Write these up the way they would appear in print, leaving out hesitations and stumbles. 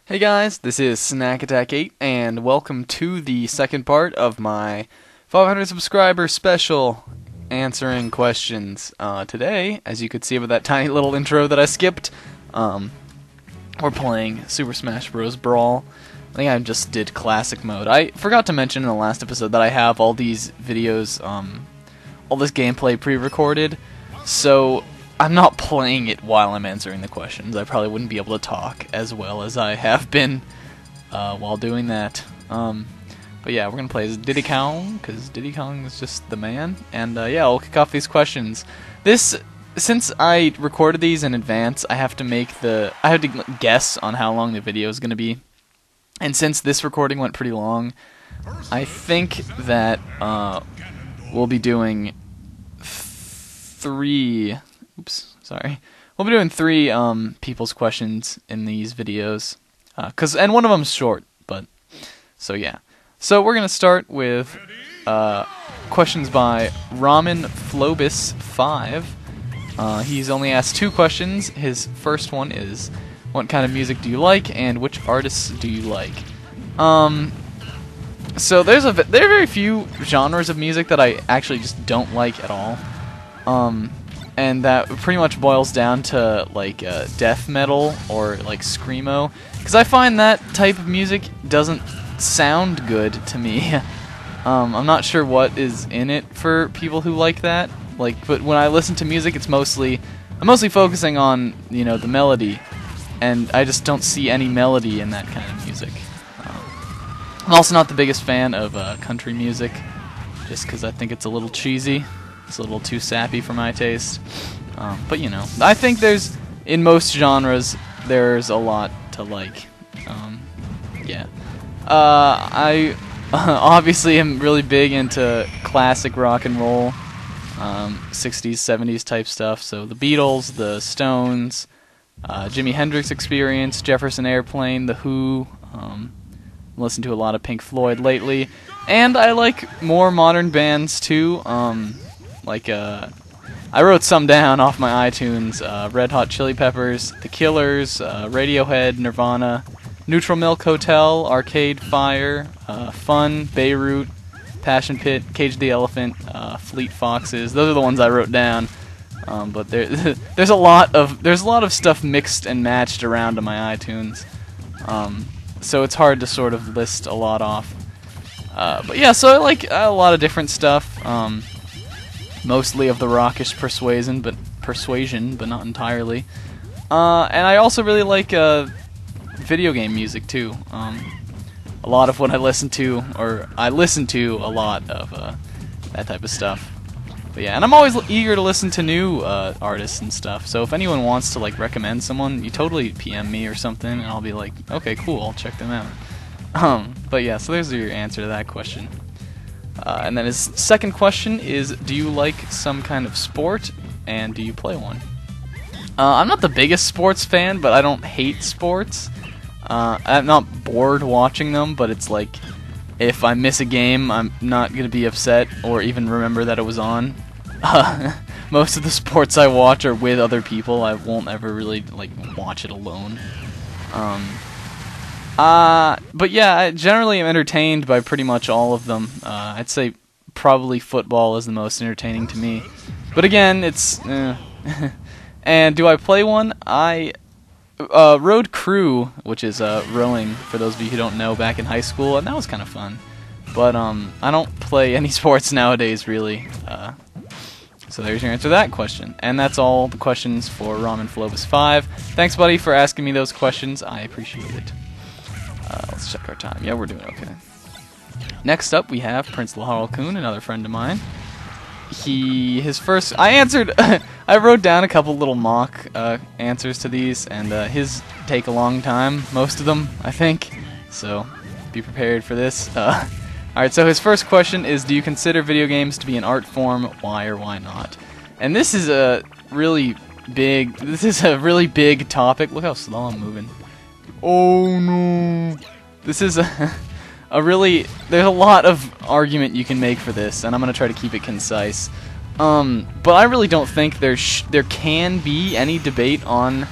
Hey guys, this is Snack Attack 8, and welcome to the second part of my 500 subscriber special answering questions. Today, as you could see with that tiny little intro that I skipped, we're playing Super Smash Bros. Brawl. I think I just did classic mode. I forgot to mention in the last episode that I have all these videos, all this gameplay pre-recorded, so I'm not playing it while I'm answering the questions. I probably wouldn't be able to talk as well as I have been while doing that. But yeah, we're going to play as Diddy Kong, because Diddy Kong is just the man. And yeah, we'll kick off these questions. Since I recorded these in advance, I have to guess on how long the video is going to be. And since this recording went pretty long, I think that we'll be doing three people's questions in these videos, and one of them's short, but so yeah. So we're gonna start with questions by Ramen Flobis 5. He's only asked 2 questions. His first one is, what kind of music do you like, and which artists do you like? So there are very few genres of music that I actually just don't like at all. And that pretty much boils down to like death metal or like screamo, because I find that type of music doesn't sound good to me. I'm not sure what is in it for people who like that. But when I listen to music, I'm mostly focusing on the melody, and I just don't see any melody in that kind of music. I'm also not the biggest fan of country music, just because I think it's a little cheesy. It's a little too sappy for my taste. But I think in most genres, there's a lot to like. Yeah. I obviously am really big into classic rock and roll, 60s, 70s type stuff. So the Beatles, the Stones, Jimi Hendrix Experience, Jefferson Airplane, The Who. Listened to a lot of Pink Floyd lately. And I like more modern bands too. I wrote some down off my iTunes. Red Hot Chili Peppers, The Killers, Radiohead, Nirvana, Neutral Milk Hotel, Arcade Fire, Fun, Beirut, Passion Pit, Cage the Elephant, Fleet Foxes. Those are the ones I wrote down. But there's a lot of stuff mixed and matched around in my iTunes. So it's hard to sort of list a lot off. But yeah, so I like a lot of different stuff. Mostly of the rockish persuasion, but not entirely. And I also really like video game music too. A lot of what I listen to a lot of that type of stuff. But yeah, and I'm always eager to listen to new artists and stuff. So if anyone wants to recommend someone, you totally PM me or something, and I'll be like, okay, cool, I'll check them out. But yeah, so there's your answer to that question. And then his second question is, do you like some kind of sport, and do you play one? I'm not the biggest sports fan, but I don't hate sports. I'm not bored watching them, but it's like, if I miss a game, I'm not going to be upset or even remember that it was on. Most of the sports I watch are with other people. I won't ever really watch it alone. But yeah, I generally am entertained by pretty much all of them. I'd say probably football is the most entertaining to me. But again, it's... And do I play one? I rode crew, which is rowing, for those of you who don't know, back in high school, and that was kind of fun. But I don't play any sports nowadays, really. So there's your answer to that question. And that's all the questions for Ramen Flobis 5. Thanks, buddy, for asking me those questions. I appreciate it. Let's check our time. Yeah, we're doing okay. Next up, we have Prince Laharl Kun, another friend of mine. I answered... I wrote down a couple little mock answers to these, and his take a long time, most of them, I think. So, be prepared for this. Alright, so his first question is, do you consider video games to be an art form? Why or why not? And this is a really big topic. Look how slow I'm moving. Oh no. This is there's a lot of argument you can make for this, and I'm going to try to keep it concise. But I really don't think there can be any debate on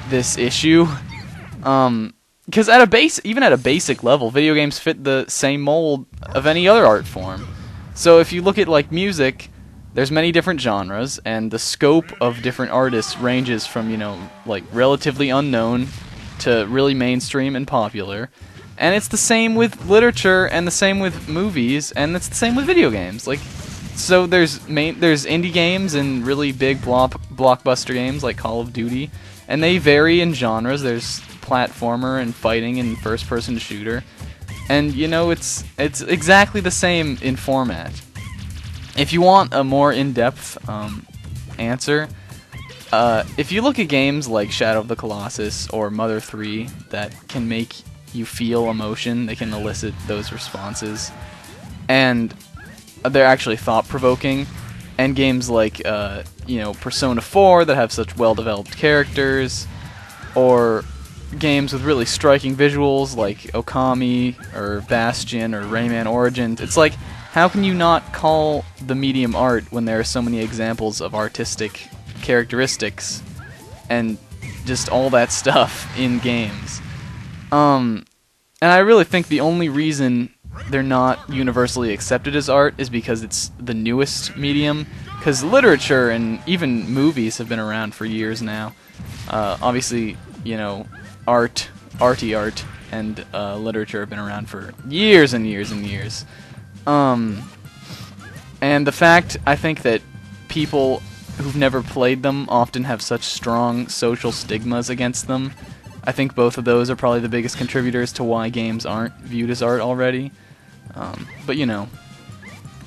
this issue. because even at a basic level, video games fit the same mold of any other art form. So if you look at like music, there's many different genres, and the scope of different artists ranges from, you know, like relatively unknown to really mainstream and popular. And it's the same with literature, and the same with movies, and it's the same with video games. Like, so there's indie games and really big blockbuster games like Call of Duty, and they vary in genres. There's platformer and fighting and first-person shooter, and you know, it's exactly the same in format. If you want a more in-depth answer, if you look at games like Shadow of the Colossus or Mother 3 that can make you feel emotion, they can elicit those responses, and they're actually thought-provoking, and games like you know, Persona 4 that have such well-developed characters, or games with really striking visuals like Okami or Bastion or Rayman Origins, it's like, how can you not call the medium art when there are so many examples of artistic characteristics and just all that stuff in games? And I really think the only reason they're not universally accepted as art is because it's the newest medium, because literature and even movies have been around for years now. Obviously, you know, arty art and literature have been around for years and years and years. And the fact, I think, that people who've never played them often have such strong social stigmas against them, I think both of those are probably the biggest contributors to why games aren't viewed as art already. But you know,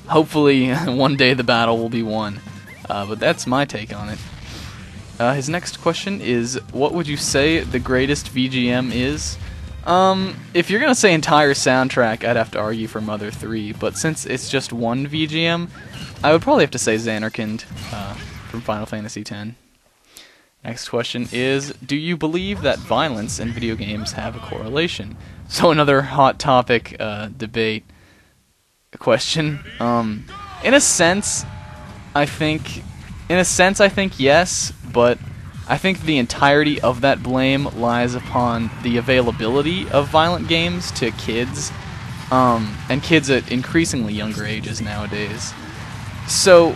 hopefully one day the battle will be won. But that's my take on it. His next question is, what would you say the greatest VGM is? If you're gonna say entire soundtrack, I'd have to argue for Mother 3, but since it's just one VGM, I would probably have to say Zanarkand from Final Fantasy X. Next question is, do you believe that violence in video games have a correlation? So another hot topic debate question. In a sense, I think yes, but I think the entirety of that blame lies upon the availability of violent games to kids, and kids at increasingly younger ages nowadays. So,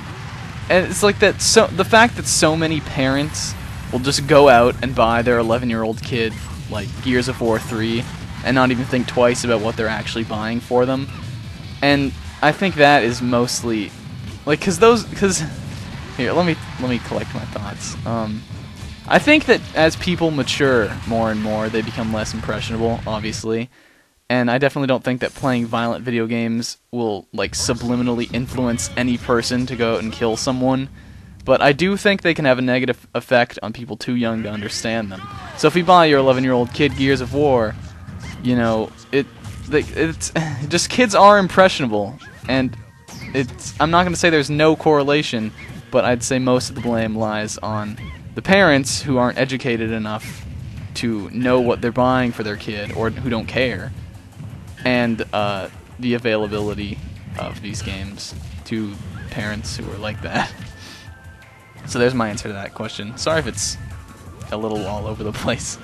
and it's like that. So the fact that so many parents will just go out and buy their 11-year-old kid like Gears of War 3 and not even think twice about what they're actually buying for them, and I think that is mostly like because here, let me collect my thoughts. I think that as people mature more and more, they become less impressionable, obviously. And I definitely don't think that playing violent video games will, like, subliminally influence any person to go out and kill someone. But I do think they can have a negative effect on people too young to understand them. So if you buy your 11-year-old kid Gears of War, you know, it's just, kids are impressionable. And I'm not going to say there's no correlation, but I'd say most of the blame lies on the parents who aren't educated enough to know what they're buying for their kid, or who don't care, and the availability of these games to parents who are like that. So there's my answer to that question. Sorry if it's a little all over the place.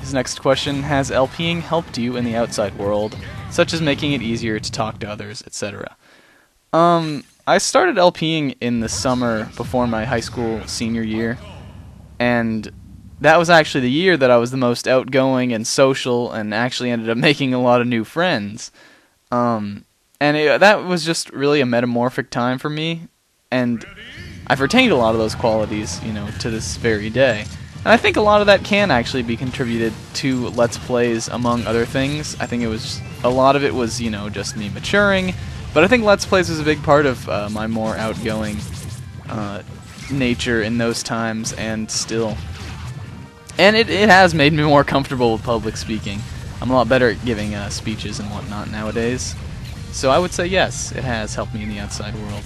His next question, has LPing helped you in the outside world, such as making it easier to talk to others, etc.? I started LPing in the summer before my high school senior year, and that was actually the year that I was the most outgoing and social, and actually ended up making a lot of new friends. That was just really a metamorphic time for me, and I've retained a lot of those qualities, you know, to this very day. And I think a lot of that can actually be contributed to Let's Plays, among other things. I think a lot of it was, you know, just me maturing. But I think Let's Plays was a big part of my more outgoing nature in those times, and still. And it has made me more comfortable with public speaking. I'm a lot better at giving speeches and whatnot nowadays. So I would say yes, it has helped me in the outside world.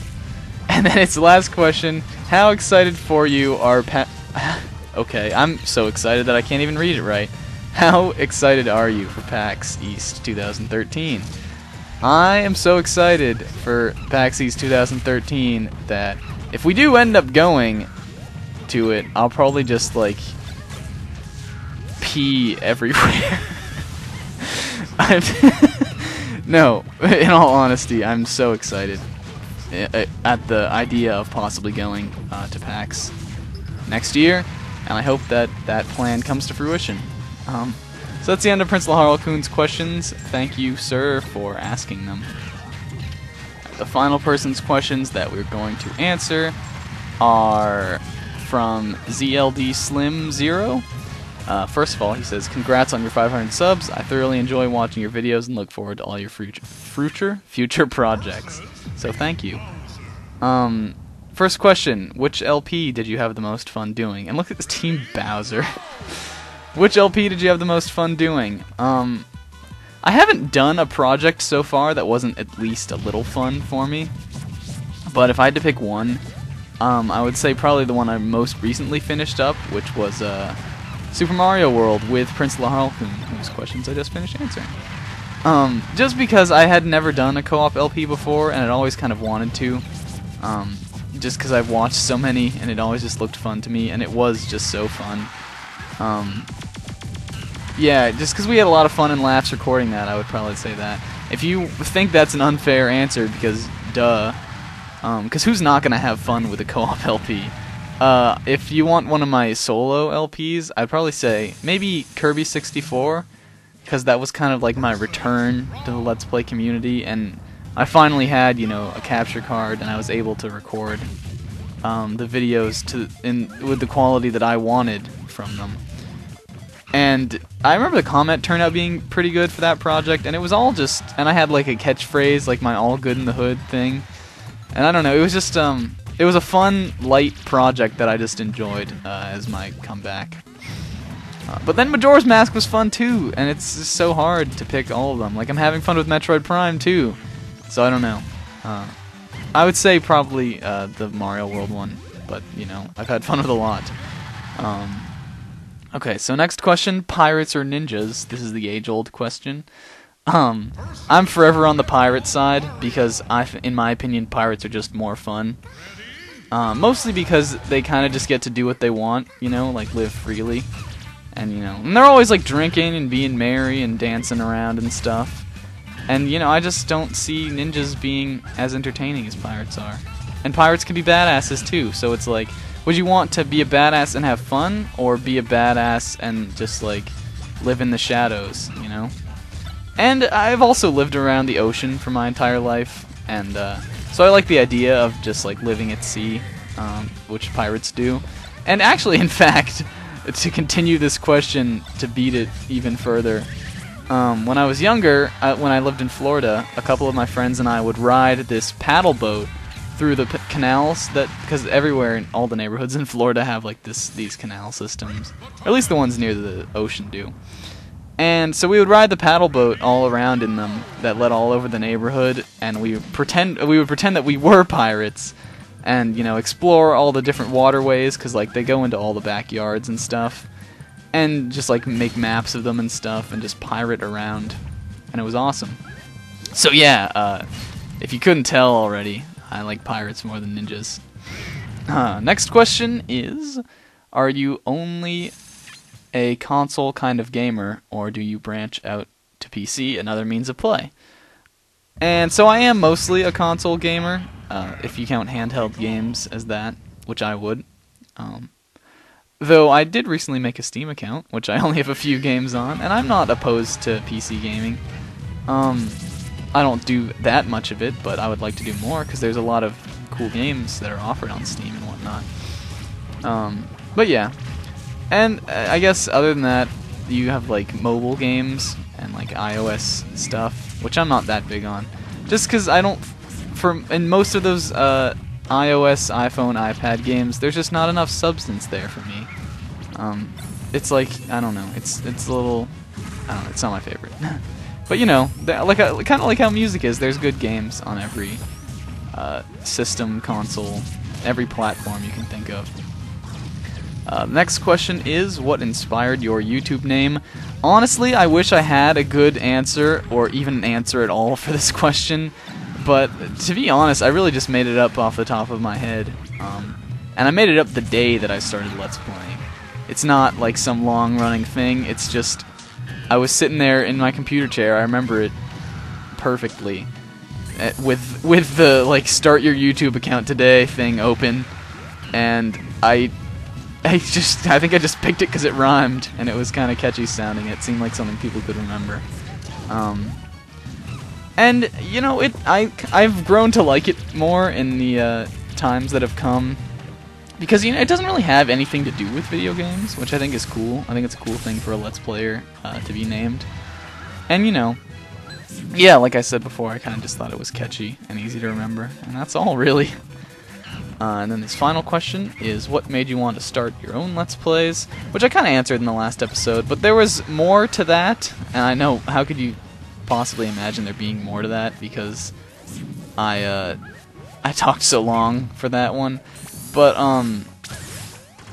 And then its last question, how excited for you are Okay, I'm so excited that I can't even read it right. How excited are you for PAX East 2013? I am so excited for PAX East 2013 that if we do end up going to it, I'll probably just, like, pee everywhere. No, in all honesty, I'm so excited at the idea of possibly going to PAX next year, and I hope that that plan comes to fruition. So that's the end of Prince Laharl-kun's questions. Thank you, sir, for asking them. The final person's questions that we're going to answer are from ZLD Slim 0. First of all, he says, congrats on your 500 subs. I thoroughly enjoy watching your videos and look forward to all your future projects. So thank you. First question, which LP did you have the most fun doing? And look at this Team Bowser. Which LP did you have the most fun doing? I haven't done a project so far that wasn't at least a little fun for me. But if I had to pick one, I would say probably the one I most recently finished up, which was Super Mario World with Prince Laharl-kun, whose questions I just finished answering. Just because I had never done a co-op LP before, and I'd always kind of wanted to. Just because I've watched so many, and it always just looked fun to me, and it was just so fun. Yeah, just because we had a lot of fun and laughs recording that, I would probably say that. If you think that's an unfair answer, because duh, because who's not going to have fun with a co-op LP? If you want one of my solo LPs, I'd probably say maybe Kirby 64, because that was kind of like my return to the Let's Play community, and I finally had, you know, a capture card, and I was able to record the videos with the quality that I wanted from them. And I remember the comment turned out being pretty good for that project, and it was all just, and I had like a catchphrase, like my all good in the hood thing, and I don't know, it was just, it was a fun, light project that I just enjoyed as my comeback. But then Majora's Mask was fun too, and it's just so hard to pick all of them. Like, I'm having fun with Metroid Prime too, so I don't know. I would say probably the Mario World one, but, you know, I've had fun with a lot. Okay, so next question, pirates or ninjas? This is the age-old question. I'm forever on the pirate side, because in my opinion, pirates are just more fun. Mostly because they kind of just get to do what they want, you know, like live freely. And, you know, and they're always like drinking and being merry and dancing around and stuff. And, you know, I just don't see ninjas being as entertaining as pirates are. And pirates can be badasses too, so it's like, would you want to be a badass and have fun, or be a badass and just like live in the shadows, you know? And I've also lived around the ocean for my entire life, and so I like the idea of just like living at sea, which pirates do. And actually, in fact, to continue this question, to beat it even further, when I was younger, when I lived in Florida, a couple of my friends and I would ride this paddle boat through the canals, because everywhere in all the neighborhoods in Florida have like these canal systems, or at least the ones near the ocean do. And so we would ride the paddle boat all around in them that led all over the neighborhood, and we would pretend that we were pirates, and, you know, explore all the different waterways, because like they go into all the backyards and stuff, and just like make maps of them and stuff, and just pirate around, and it was awesome. So yeah, if you couldn't tell already, I like pirates more than ninjas. Next question is, are you only a console kind of gamer, or do you branch out to PC and other means of play? And so I am mostly a console gamer, if you count handheld games as that, which I would. Though I did recently make a Steam account, which I only have a few games on, and I'm not opposed to PC gaming. I don't do that much of it, but I would like to do more, because there's a lot of cool games that are offered on Steam and whatnot. But yeah. And I guess other than that, you have like mobile games and like iOS stuff, which I'm not that big on. Just because I don't... in most of those iOS, iPhone, iPad games, there's just not enough substance there for me. It's like, I don't know, it's a little... I don't know, it's not my favorite. But you know, kind of like how music is, there's good games on every system, console, every platform you can think of. Next question is, what inspired your YouTube name? Honestly, I wish I had a good answer, or even an answer at all for this question, but to be honest, I really just made it up off the top of my head. And I made it up the day that I started Let's Playing. It's not like some long-running thing. It's just I was sitting there in my computer chair. I remember it perfectly with the like start your YouTube account today thing open, and I think I just picked it because it rhymed and it was kind of catchy sounding. It seemed like something people could remember. And you know, I've grown to like it more in the times that have come, because you know it doesn't really have anything to do with video games, which I think is cool. I think it's a cool thing for a Let's Player to be named. And you know, yeah, like I said before, I kind of just thought it was catchy and easy to remember, and that's all really. And then this final question is, what made you want to start your own Let's Plays? Which I kind of answered in the last episode, but there was more to that, and I know, how could you possibly imagine there being more to that, because I talked so long for that one. But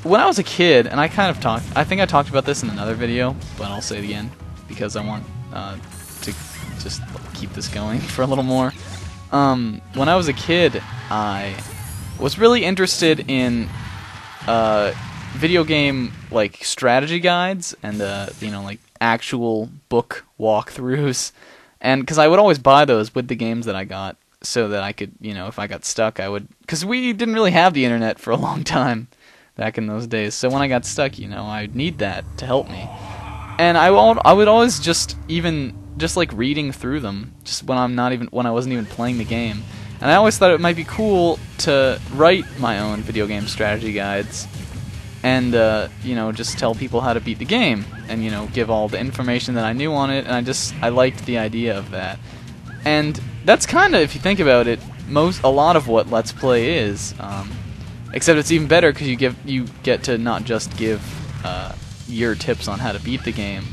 when I was a kid, and I think I talked about this in another video, but I'll say it again, because I want to just keep this going for a little more. When I was a kid, I was really interested in video game like strategy guides and you know, like actual book walkthroughs, and because I would always buy those with the games that I got, so that I could, you know, if I got stuck, I would, because we didn't really have the internet for a long time back in those days. So when I got stuck, you know, I'd need that to help me, and I would always just like reading through them, just when I wasn't even playing the game. And I always thought it might be cool to write my own video game strategy guides, and you know, just tell people how to beat the game, and you know, give all the information that I knew on it. And I liked the idea of that. And that's kind of, if you think about it, a lot of what Let's Play is. Except it's even better because you get to not just give your tips on how to beat the game,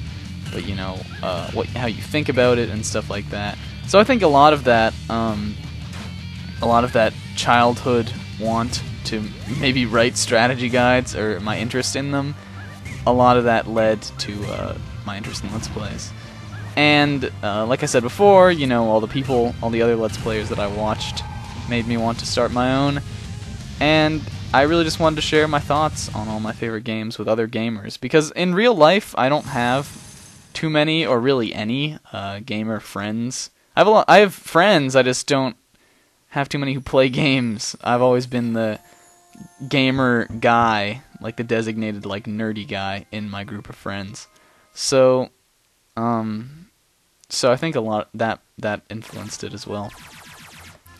but you know, how you think about it and stuff like that. So I think a lot of that childhood want to maybe write strategy guides, or my interest in them, a lot of that led to my interest in Let's Plays. And like I said before, you know, all the other Let's Players that I watched made me want to start my own. And I really just wanted to share my thoughts on all my favorite games with other gamers, because in real life I don't have too many, or really any, gamer friends. I have friends, I just don't have too many who play games. I've always been the gamer guy, like the designated like nerdy guy in my group of friends. So I think a lot that influenced it as well.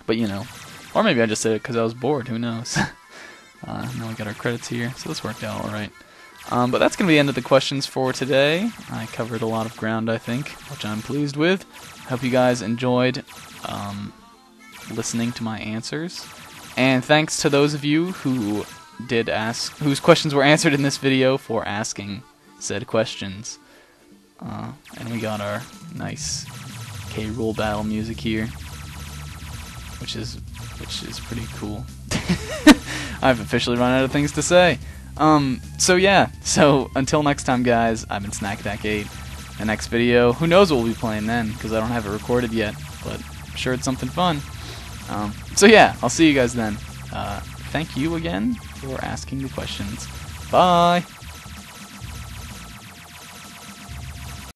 But you know, or maybe I just said it because I was bored. Who knows? Now we got our credits here, so this worked out all right. But that's gonna be the end of the questions for today. I covered a lot of ground, I think, which I'm pleased with. Hope you guys enjoyed listening to my answers, and thanks to those of you who did ask, whose questions were answered in this video, for asking said questions. And we got our nice K-Rool battle music here, which is pretty cool. I've officially run out of things to say. So yeah, so until next time, guys, I've been SnackAttack8. The next video, who knows what we'll be playing then, because I don't have it recorded yet, but I'm sure it's something fun. So yeah, I'll see you guys then. Thank you again for asking the questions. Bye!